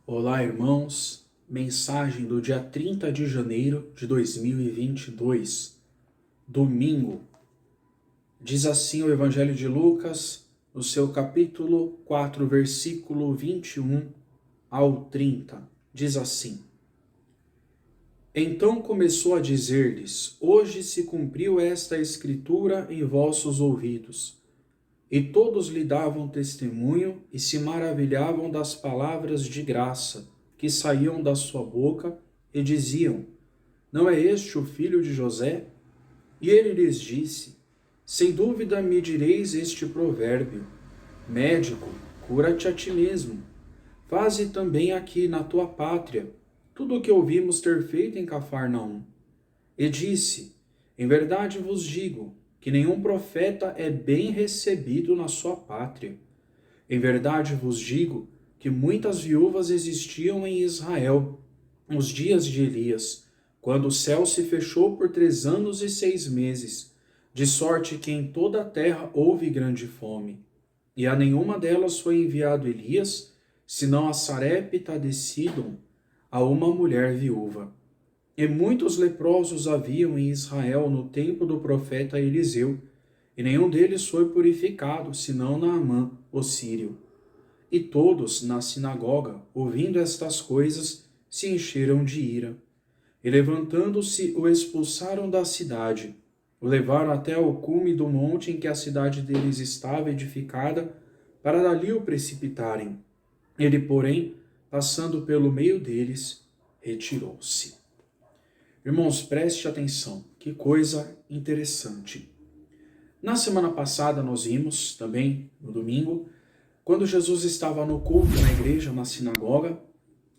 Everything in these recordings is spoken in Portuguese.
Olá, irmãos. Mensagem do dia 30 de janeiro de 2022, domingo. Diz assim o Evangelho de Lucas, no seu capítulo 4, versículo 21 ao 30. Diz assim: Então começou a dizer-lhes: Hoje se cumpriu esta escritura em vossos ouvidos. E todos lhe davam testemunho e se maravilhavam das palavras de graça que saíam da sua boca e diziam: Não é este o filho de José? E ele lhes disse: Sem dúvida me direis este provérbio: Médico, cura-te a ti mesmo. Faze também aqui na tua pátria tudo o que ouvimos ter feito em Cafarnaum. E disse: Em verdade vos digo que nenhum profeta é bem recebido na sua pátria. Em verdade vos digo que muitas viúvas existiam em Israel nos dias de Elias, quando o céu se fechou por 3 anos e 6 meses, de sorte que em toda a terra houve grande fome. E a nenhuma delas foi enviado Elias, senão a Sarepta de Sidom, a uma mulher viúva. E muitos leprosos haviam em Israel no tempo do profeta Eliseu, e nenhum deles foi purificado, senão Naamã, o sírio. E todos, na sinagoga, ouvindo estas coisas, se encheram de ira. E levantando-se, o expulsaram da cidade. O levaram até ao cume do monte em que a cidade deles estava edificada, para dali o precipitarem. Ele, porém, passando pelo meio deles, retirou-se. Irmãos, preste atenção, que coisa interessante. Na semana passada nós vimos, também no domingo, quando Jesus estava no culto na igreja, na sinagoga,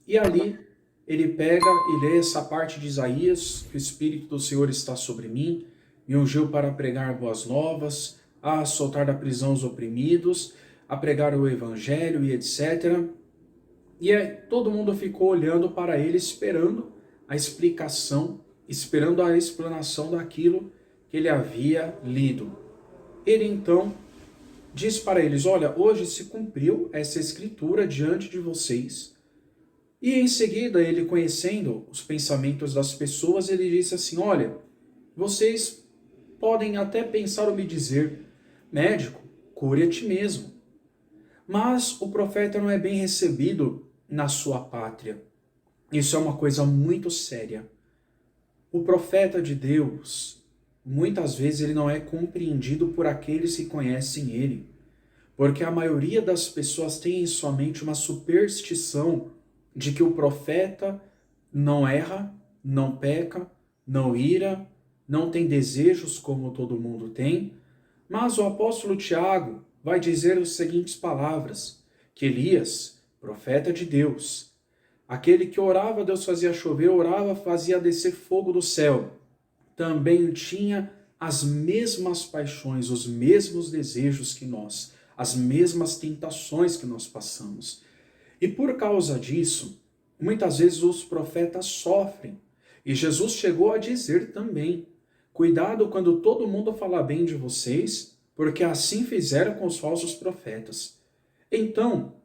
e ali ele pega e lê essa parte de Isaías, que o Espírito do Senhor está sobre mim, me ungiu para pregar boas novas, a soltar da prisão os oprimidos, a pregar o evangelho e etc. E aí, todo mundo ficou olhando para ele, esperando a explicação, esperando a explanação daquilo que ele havia lido. Ele então diz para eles: Olha, hoje se cumpriu essa escritura diante de vocês. E em seguida, ele conhecendo os pensamentos das pessoas, ele disse assim: Olha, vocês podem até pensar ou me dizer: Médico, cure a ti mesmo. Mas o profeta não é bem recebido na sua pátria. Isso é uma coisa muito séria. O profeta de Deus, muitas vezes ele não é compreendido por aqueles que conhecem ele, porque a maioria das pessoas tem em sua mente uma superstição de que o profeta não erra, não peca, não ira, não tem desejos como todo mundo tem, mas o apóstolo Tiago vai dizer as seguintes palavras, que Elias, profeta de Deus, aquele que orava, Deus fazia chover, orava, fazia descer fogo do céu, também tinha as mesmas paixões, os mesmos desejos que nós, as mesmas tentações que nós passamos. E por causa disso, muitas vezes os profetas sofrem. E Jesus chegou a dizer também: cuidado quando todo mundo falar bem de vocês, porque assim fizeram com os falsos profetas. Então,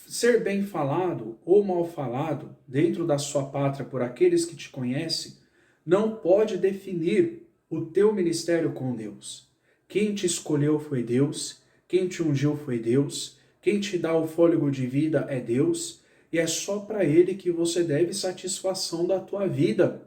ser bem falado ou mal falado dentro da sua pátria por aqueles que te conhecem não pode definir o teu ministério com Deus. Quem te escolheu foi Deus, quem te ungiu foi Deus, quem te dá o fôlego de vida é Deus, e é só para Ele que você deve satisfação da tua vida.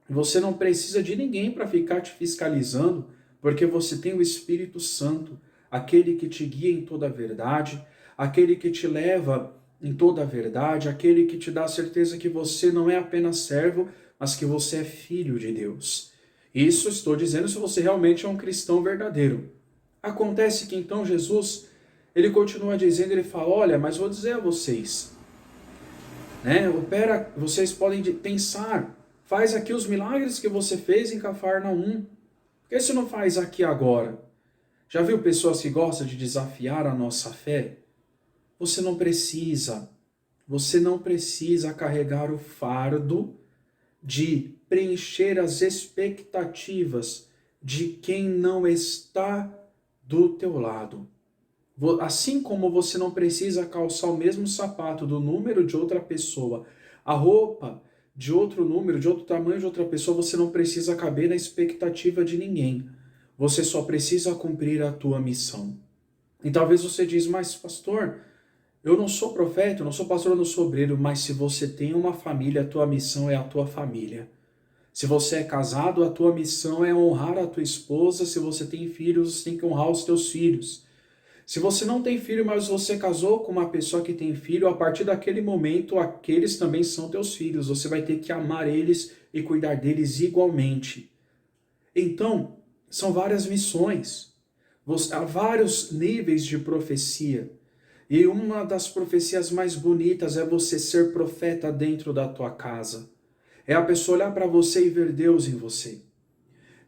Você não precisa de ninguém para ficar te fiscalizando, porque você tem o Espírito Santo, aquele que te guia em toda a verdade, aquele que te leva em toda a verdade, aquele que te dá a certeza que você não é apenas servo, mas que você é filho de Deus. Isso estou dizendo se você realmente é um cristão verdadeiro. Acontece que então Jesus, ele continua dizendo, ele fala: olha, mas vou dizer a vocês, né? Vocês podem pensar, faz aqui os milagres que você fez em Cafarnaum. Por que você não faz aqui agora? Já viu pessoas que gostam de desafiar a nossa fé? Você não precisa carregar o fardo de preencher as expectativas de quem não está do teu lado. Assim como você não precisa calçar o mesmo sapato do número de outra pessoa, a roupa de outro número, de outro tamanho de outra pessoa, você não precisa caber na expectativa de ninguém. Você só precisa cumprir a tua missão. E talvez você diz, mas pastor, eu não sou profeta, eu não sou pastor, eu não sou obreiro, mas se você tem uma família, a tua missão é a tua família. Se você é casado, a tua missão é honrar a tua esposa. Se você tem filhos, você tem que honrar os teus filhos. Se você não tem filho, mas você casou com uma pessoa que tem filho, a partir daquele momento, aqueles também são teus filhos. Você vai ter que amar eles e cuidar deles igualmente. Então, são várias missões. Há vários níveis de profecia. E uma das profecias mais bonitas é você ser profeta dentro da tua casa. É a pessoa olhar para você e ver Deus em você.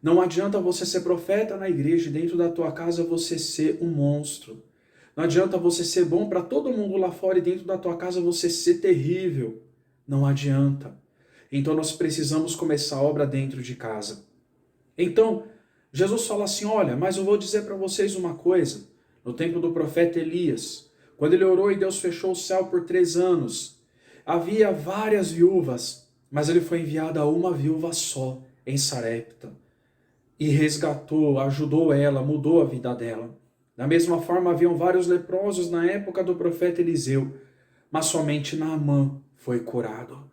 Não adianta você ser profeta na igreja e dentro da tua casa você ser um monstro. Não adianta você ser bom para todo mundo lá fora e dentro da tua casa você ser terrível. Não adianta. Então nós precisamos começar a obra dentro de casa. Então, Jesus fala assim, olha, mas eu vou dizer para vocês uma coisa. No tempo do profeta Elias, quando ele orou e Deus fechou o céu por 3 anos, havia várias viúvas, mas ele foi enviado a uma viúva só, em Sarepta, e resgatou, ajudou ela, mudou a vida dela. Da mesma forma, haviam vários leprosos na época do profeta Eliseu, mas somente Naamã foi curado.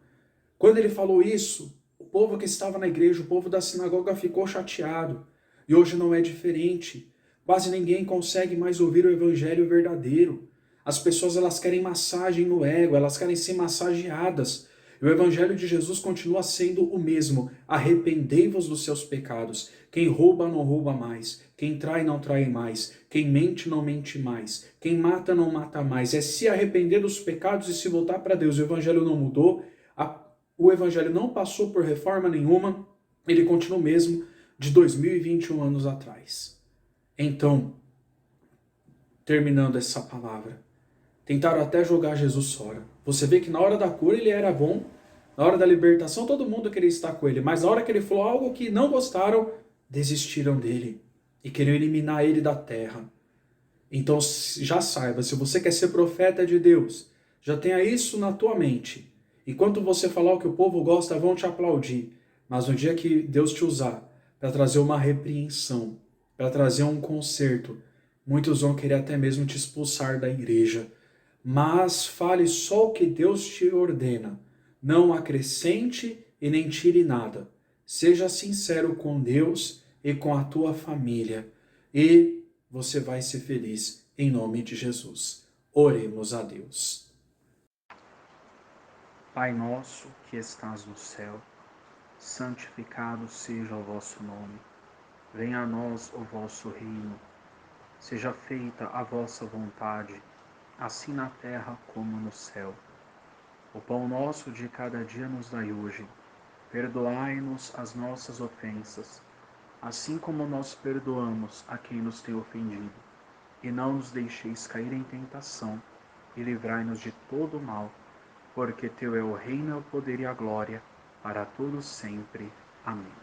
Quando ele falou isso, o povo que estava na igreja, o povo da sinagoga ficou chateado. E hoje não é diferente. Quase ninguém consegue mais ouvir o evangelho verdadeiro. As pessoas elas querem massagem no ego, elas querem ser massageadas. E o evangelho de Jesus continua sendo o mesmo. Arrependei-vos dos seus pecados. Quem rouba não rouba mais. Quem trai não trai mais. Quem mente não mente mais. Quem mata não mata mais. É se arrepender dos pecados e se voltar para Deus. O evangelho não mudou. O evangelho não passou por reforma nenhuma, ele continua o mesmo de 2021 anos atrás. Então, terminando essa palavra, tentaram até jogar Jesus fora. Você vê que na hora da cura ele era bom, na hora da libertação todo mundo queria estar com ele, mas na hora que ele falou algo que não gostaram, desistiram dele e queriam eliminar ele da terra. Então já saiba, se você quer ser profeta de Deus, já tenha isso na tua mente. Enquanto você falar o que o povo gosta, vão te aplaudir. Mas no dia que Deus te usar para trazer uma repreensão, para trazer um conserto, muitos vão querer até mesmo te expulsar da igreja. Mas fale só o que Deus te ordena. Não acrescente e nem tire nada. Seja sincero com Deus e com a tua família. E você vai ser feliz em nome de Jesus. Oremos a Deus. Pai nosso que estás no céu, santificado seja o vosso nome. Venha a nós o vosso reino. Seja feita a vossa vontade, assim na terra como no céu. O pão nosso de cada dia nos dai hoje. Perdoai-nos as nossas ofensas, assim como nós perdoamos a quem nos tem ofendido. E não nos deixeis cair em tentação, e livrai-nos de todo o mal, porque teu é o reino, o poder e a glória, para todos sempre. Amém.